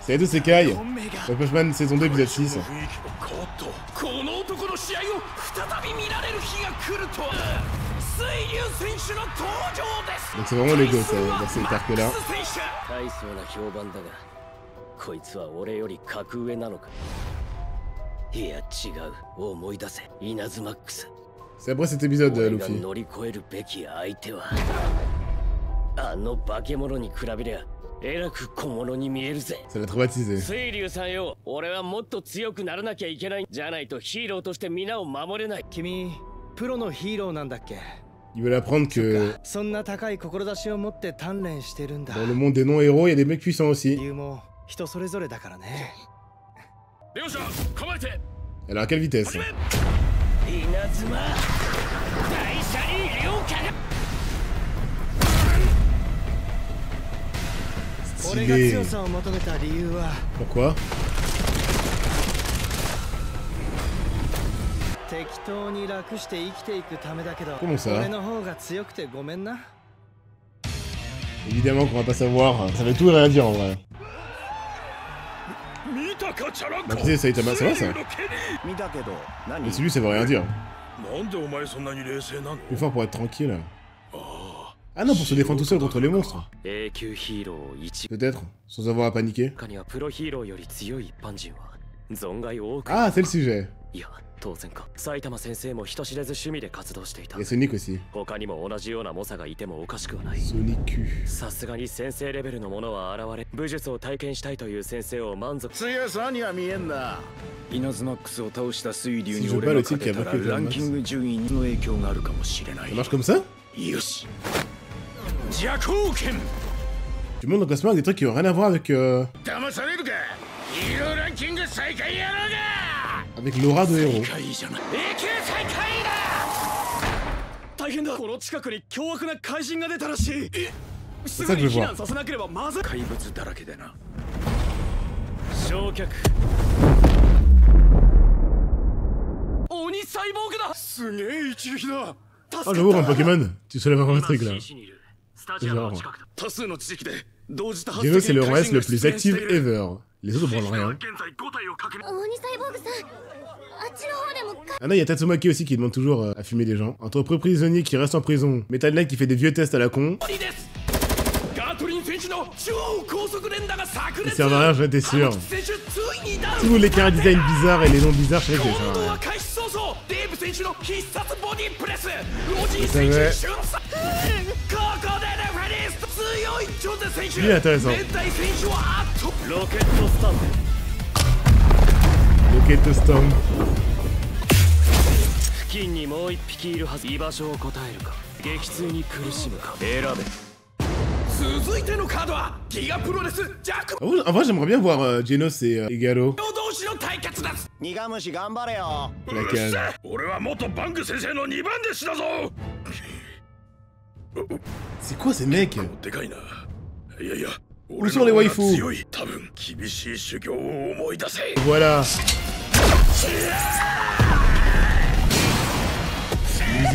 C'est Edo Sekai. One Punch Man saison 2 épisode 6. Donc c'est vraiment l'ego dans cet arc là. C'est après cet épisode, Luffy. Ça l'a traumatisé. Il veut apprendre que dans le monde des non-héros, il y a des mecs puissants aussi. Alors à quelle vitesse? Stylé. Pourquoi? Comment ça? Évidemment qu'on va pas savoir. Ça veut tout et rien dire en vrai. Bah, tu sais, Saitama, ça va ça? Mais celui, ça veut rien dire. Plus fort pour être tranquille. Ah non, pour se défendre tout seul contre les monstres. Peut-être, sans avoir à paniquer. Ah, c'est le sujet. Il y a Sonic aussi. Sonic Q. Si je bats le type qui a vaincu le Max. Ça marche comme ça? Tu montes dans le classement avec des trucs qui ont rien à voir avec avec l'aura de héros. C'est ça que je veux voir. Oh j'avoue un Pokémon, tu soulèves encore un truc là. C'est genre... Genos c'est le roi S le plus actif ever. Les autres branlent rien. Ah non, il y a Tatsumaki aussi qui demande toujours à fumer des gens. Entre prisonniers qui restent en prison, Metal Knight qui fait des vieux tests à la con. Il sert à rien, j'en étais sûr. Si vous voulez qu'il y ait un design bizarre et les noms bizarres, je sais que ça sert à rien. Je savais. Lui est intéressant. Rocket Storm. En vrai, j'aimerais bien voir Genos et Garo. La cage. C'est quoi ces mecs? Où sont les waifus? Voilà.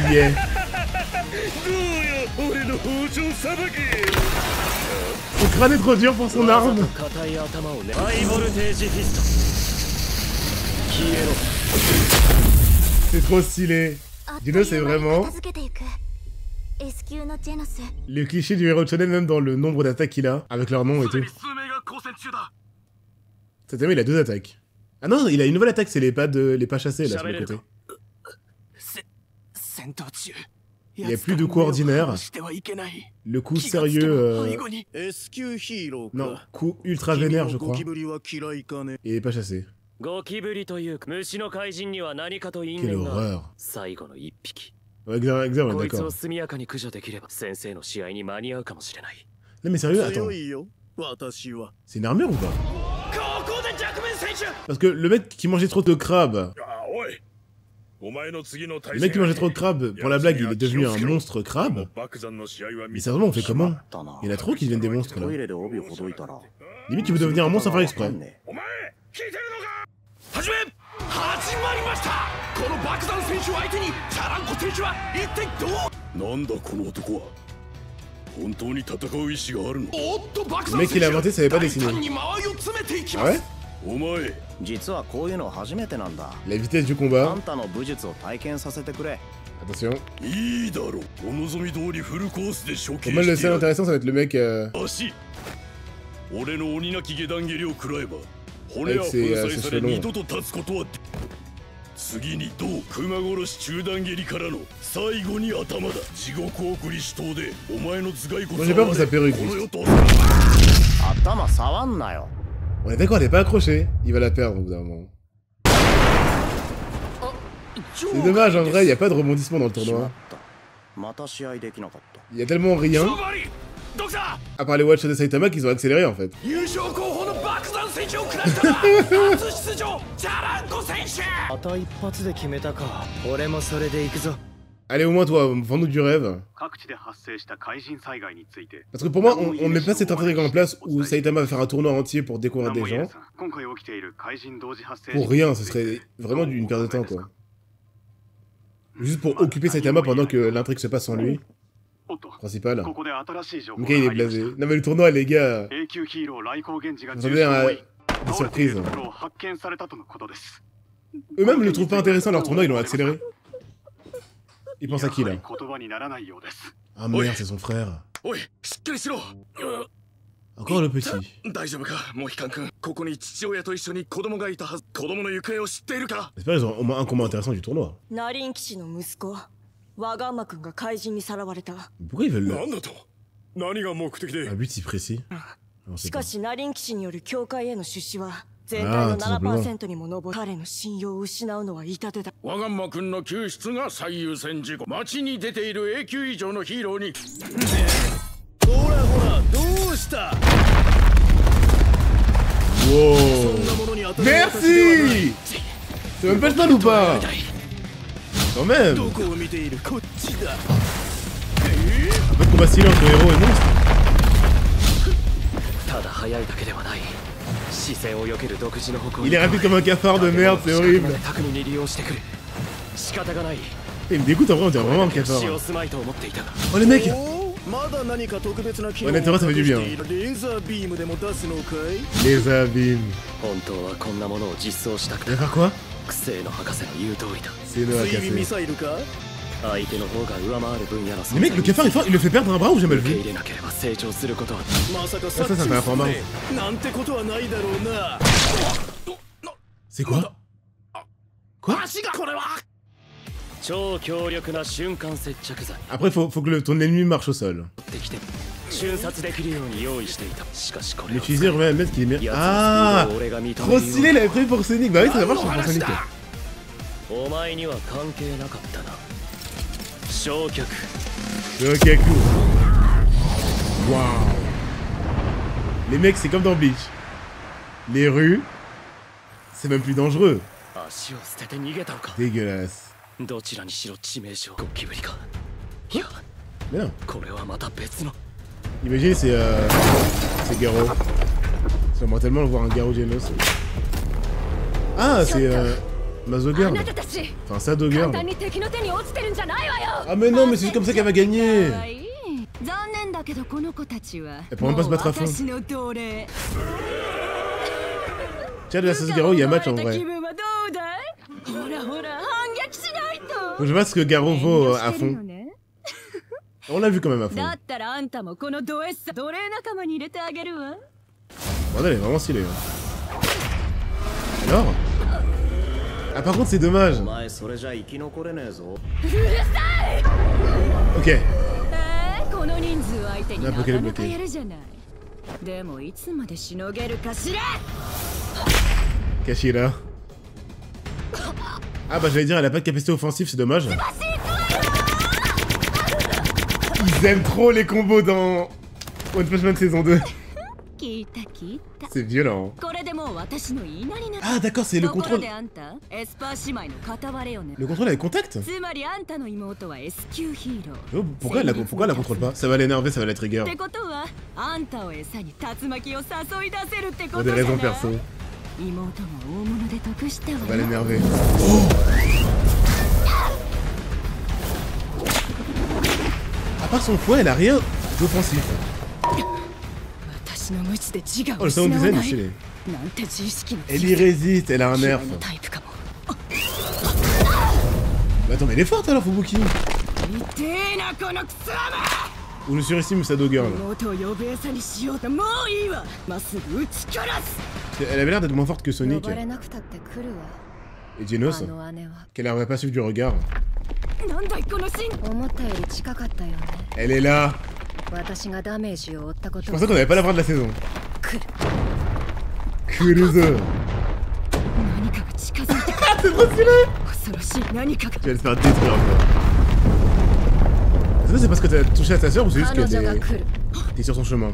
Il y est. Son crâne est trop dur pour son arme. C'est trop stylé. Genos c'est vraiment le cliché du héros shonen, même dans le nombre d'attaques qu'il a, avec leur nom et tout. Cet ami il a 2 attaques. Ah non, il a une nouvelle attaque, c'est les pas chassés là sur le côté. Il n'y a plus de coup ordinaire. Le coup sérieux... Non, coup ultra vénère je crois. Et il est pas chassé. Quelle horreur. Ouais, exactement, d'accord. Non mais sérieux, attends. C'est une armure ou pas? Parce que le mec qui mangeait trop de crabes... Le mec qui mangeait trop de crabes, pour la blague, il est devenu un monstre crabe. Mais sérieusement, on fait comment? Il y en a trop qui deviennent des monstres là. Limite, tu veux devenir un monstre sans faire exprès. Le mec qui l'a inventé savait pas dessiner. Ah ouais? La vitesse du combat. Attention. Pour moi, le seul intéressant, ça va être le mec avec ses cheveux longs. Moi j'ai peur pour sa perruque. On est d'accord, elle est pas accrochée. Il va la perdre au bout d'un moment. C'est dommage, en vrai, il n'y a pas de rebondissement dans le tournoi. Il y a tellement rien. À part les Watch de Saitama qu'ils ont accéléré en fait. Allez, au moins toi, vends-nous du rêve. Parce que pour moi, on met pas cette intrigue en place où Saitama va faire un tournoi entier pour découvrir des gens. Pour rien, ce serait vraiment une perte de temps quoi. Juste pour occuper Saitama pendant que l'intrigue se passe sans lui. Principal. Ok, il est blasé. Non mais le tournoi, les gars. Vous avez des surprises. Eux-mêmes le trouvent pas intéressant leur tournoi, ils l'ont accéléré. Ils pensent à qui là? Ah merde, c'est son frère. Encore le petit. J'espère qu'ils ont au moins un combat intéressant du tournoi. Pourquoi ils veulent le... Un but si précis. Ah, tout simplement. Wow. Merci. C'est même pas le mal ou pas? Quand même. Un peu de combat stylé entre héros et monstres. Il est rapide comme un cafard de merde, c'est horrible. Il me dégoûte en vrai, on dirait vraiment un cafard. Oh les mecs. Honnêtement, ça fait du bien. Les abîmes. Il va faire quoi? C'est le Hakase. Les mecs, le cafard il le fait perdre un bras ou j'ai mal vu? Ça fait un format. C'est quoi? Quoi? Après faut que ton ennemi marche au sol. L'utiliser revient à mettre qu'il est meilleur. Ah, trop stylé, il avait prévu pour Sonic. Bah oui, ça marche pour Sonic. Shokaku. Waouh. Les mecs, c'est comme dans Bleach. Les rues, c'est même plus dangereux. Dégueulasse. Mais non. Imaginez, c'est Garo. J'aimerais tellement le voir un Garo Genos. Ah, c'est Mazogirl. Enfin, Sadogirl. Ah mais non, mais c'est comme ça qu'elle va gagner. Elle pourra même pas se battre à fond. Tiens, de la Sasuke-Garo, il y a match en vrai. Faut que je vois ce que Garo vaut à fond. On l'a vu quand même à fond. Bon, elle est vraiment stylée. Alors? Ah par contre c'est dommage. Ok. On a bloqué les bloqués. Kashira. Ah bah j'allais dire elle a pas de capacité offensive, c'est dommage. Ils aiment trop les combos dans One Punch Man saison 2. C'est violent. Ah d'accord, c'est le contrôle. Le contrôle avec contact. Oh, pourquoi elle la contrôle pas? Ça va l'énerver, ça va la trigger. Pour des raisons perso. Ça va l'énerver. Oh. À part son fouet, elle a rien. offensif. Oh, le sound design est stylé. Elle y résiste, elle a un nerf. Bah attends, mais elle est forte alors, Fubuki. Ou je surestime Shadow Girl. Elle avait l'air d'être moins forte que Sonic. Et Genos, qu'elle n'aurait pas suivi du regard. Elle est là. Je pensais qu'on avait pas la fin de la saison. Kuruzo. C'est trop stylé. Tu vas le faire détruire encore. C'est parce que t'as touché à ta soeur ou c'est juste que t'es sur son chemin?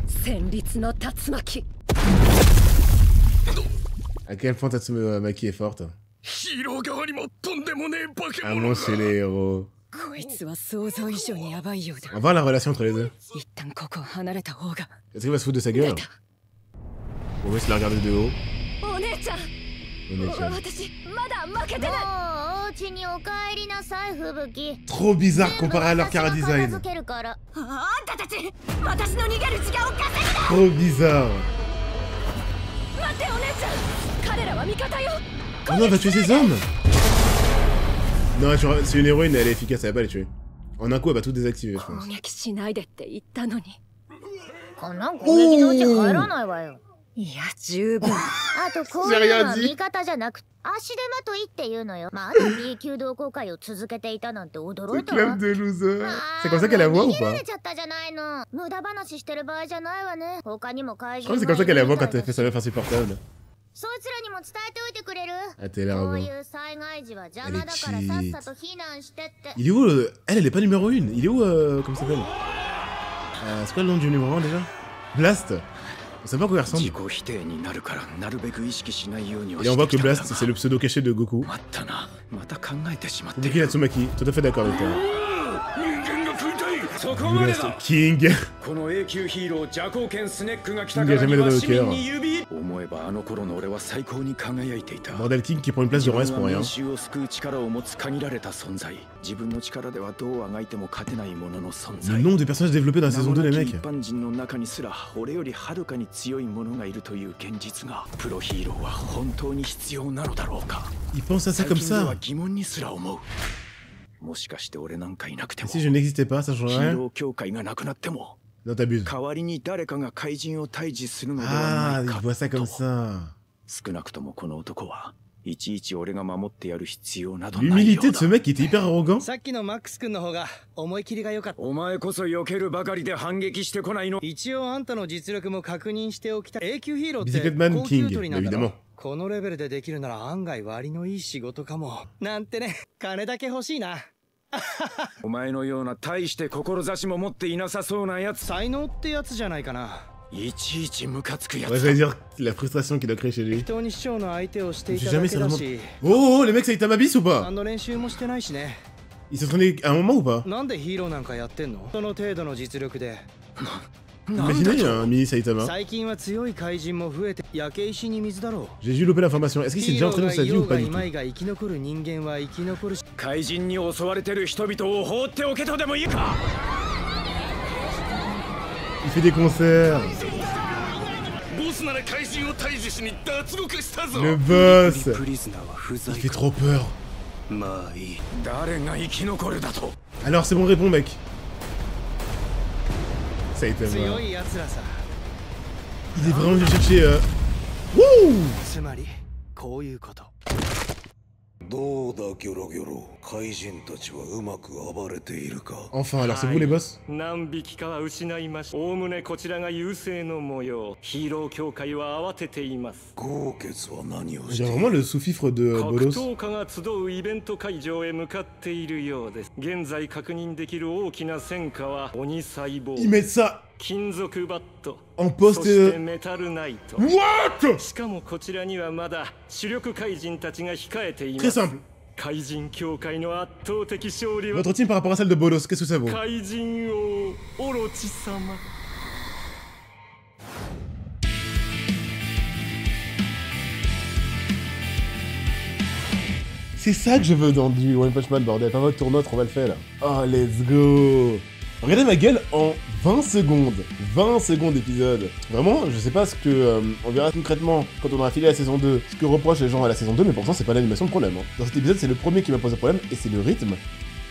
À quel point Tatsumaki est forte? Ah non, c'est les héros. On va voir la relation entre les deux. Est-ce qu'il va se foutre de sa gueule? On va se la regarder de haut. Trop bizarre comparé à leur cara design. Trop bizarre. Oh non, elle va tuer ses hommes. Non, c'est une héroïne, elle est efficace, elle va pas les tuer. En un coup, elle va tout désactiver, je pense. J'ai rien dit. Club de loser. C'est comme ça qu'elle la voit ou pas? Je crois que c'est comme ça qu'elle la voit quand elle fait sa meuf insupportable. Ah, t'es là, elle est cheat. Il est où elle est pas numéro 1. Il est où, comment ça s'appelle? C'est quoi le nom du numéro 1 déjà? Blast. On sait pas à quoi il ressemble. Et on voit que Blast, c'est le pseudo caché de Goku. Fubuki Natsumaki, tout à fait d'accord avec toi. King. King a jamais donné au cœur. Bordel, King qui prend une place de reste pour rien. Le nombre de personnages développés dans la saison 2, les mecs. Ils pensent à ça comme ça. Et si je n'existais pas, ça changerait rien? Non, t'abuses. Ah, il voit ça comme ça. L'humilité de ce mec qui était hyper arrogant. Bicycle Man King, évidemment. Ouais, j'allais dire la frustration qu'il a créée chez lui. J'ai jamais sérieusement... Oh, les mecs, ça Saitama bis ou pas? Ils s'entraînaient à un moment ou pas? Imaginez un mini Saitama. J'ai dû louper l'information. Est-ce qu'il s'est déjà entraîné dans sa vie ou pas du tout? Il fait des concerts. Le boss. Il fait trop peur. Alors c'est bon, réponds mec. Saitama. Il est vraiment venu chercher Wouh. Enfin, alors c'est vous les boss? On dirait vraiment le sous-fifre de Bolos. Ils mettent ça en poste. What? Très simple. Votre team par rapport à celle de Bolos, qu'est-ce que ça vaut? C'est ça que je veux dans du One Punch Man, bordel. Pas votre tournoi, on va le faire là. Oh, let's go. Regardez ma gueule en 20 secondes. 20 secondes d'épisode. Vraiment, je sais pas ce que... on verra concrètement quand on aura filé la saison 2, ce que reprochent les gens à la saison 2, mais pourtant c'est pas l'animation le problème. Hein. Dans cet épisode, c'est le premier qui m'a posé problème, et c'est le rythme.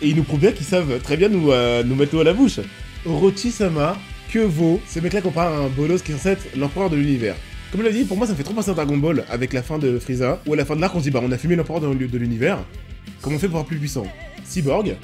Et ils nous prouvent bien qu'ils savent très bien nous mettre l'eau à la bouche. Orochi-sama, que vaut ce mec-là comparé à un bolos qui est censé être l'empereur de l'univers. Comme je l'ai dit, pour moi ça me fait trop penser à Dragon Ball avec la fin de Frieza, où à la fin de l'arc on se dit bah on a fumé l'empereur de l'univers, comment on fait pour être plus puissant? Cyborg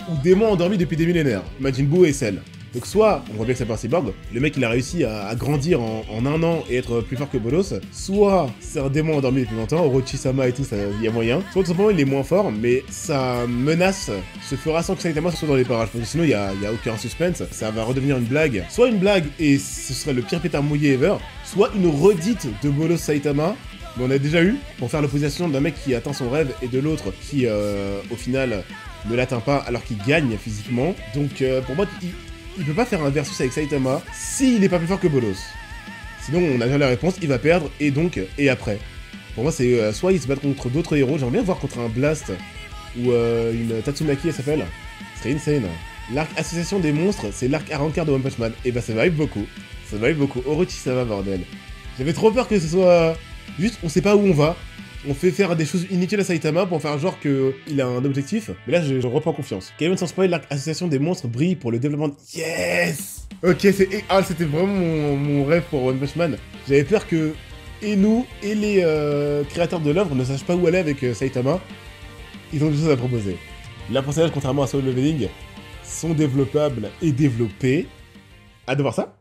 ou démon endormi depuis des millénaires, Majin Buu et Cell. Donc soit, on voit bien que c'est pas un cyborg, le mec il a réussi à grandir en un an et être plus fort que Bolos, soit c'est un démon endormi depuis longtemps, Orochi-sama et tout, il y a moyen, soit tout simplement il est moins fort, mais sa menace se fera sans que Saitama soit dans les parages, parce que sinon il y a aucun suspense, ça va redevenir une blague, soit une blague et ce serait le pire pétard mouillé ever, soit une redite de Bolos Saitama, mais on a déjà eu, pour faire l'opposition d'un mec qui atteint son rêve et de l'autre qui, au final, ne l'atteint pas alors qu'il gagne physiquement. Donc pour moi, il peut pas faire un versus avec Saitama s'il est pas plus fort que Bolos. Sinon, on a déjà la réponse, il va perdre, et donc, et après. Pour moi, c'est soit il se bat contre d'autres héros, j'aimerais bien voir contre un Blast, ou une Tatsumaki, elle s'appelle. Ce serait insane. L'arc Association des monstres, c'est l'arc à rencard de One Punch Man. Et bah ça vibe beaucoup. Ça vibe beaucoup. Orochi-sama, bordel. J'avais trop peur que ce soit... Juste, on sait pas où on va. On fait faire des choses inutiles à Saitama pour faire genre qu'il a un objectif. Mais là, je reprends confiance. Kevin sans spoil, l'arc Association des monstres brille pour le développement de... Yes. Ok, c'était vraiment mon rêve pour One Punch Man. J'avais peur que et nous, et les créateurs de l'œuvre ne sachent pas où aller avec Saitama. Ils ont des choses à proposer. Les personnages, contrairement à Solo Leveling, sont développables et développés. Hâte de voir ça.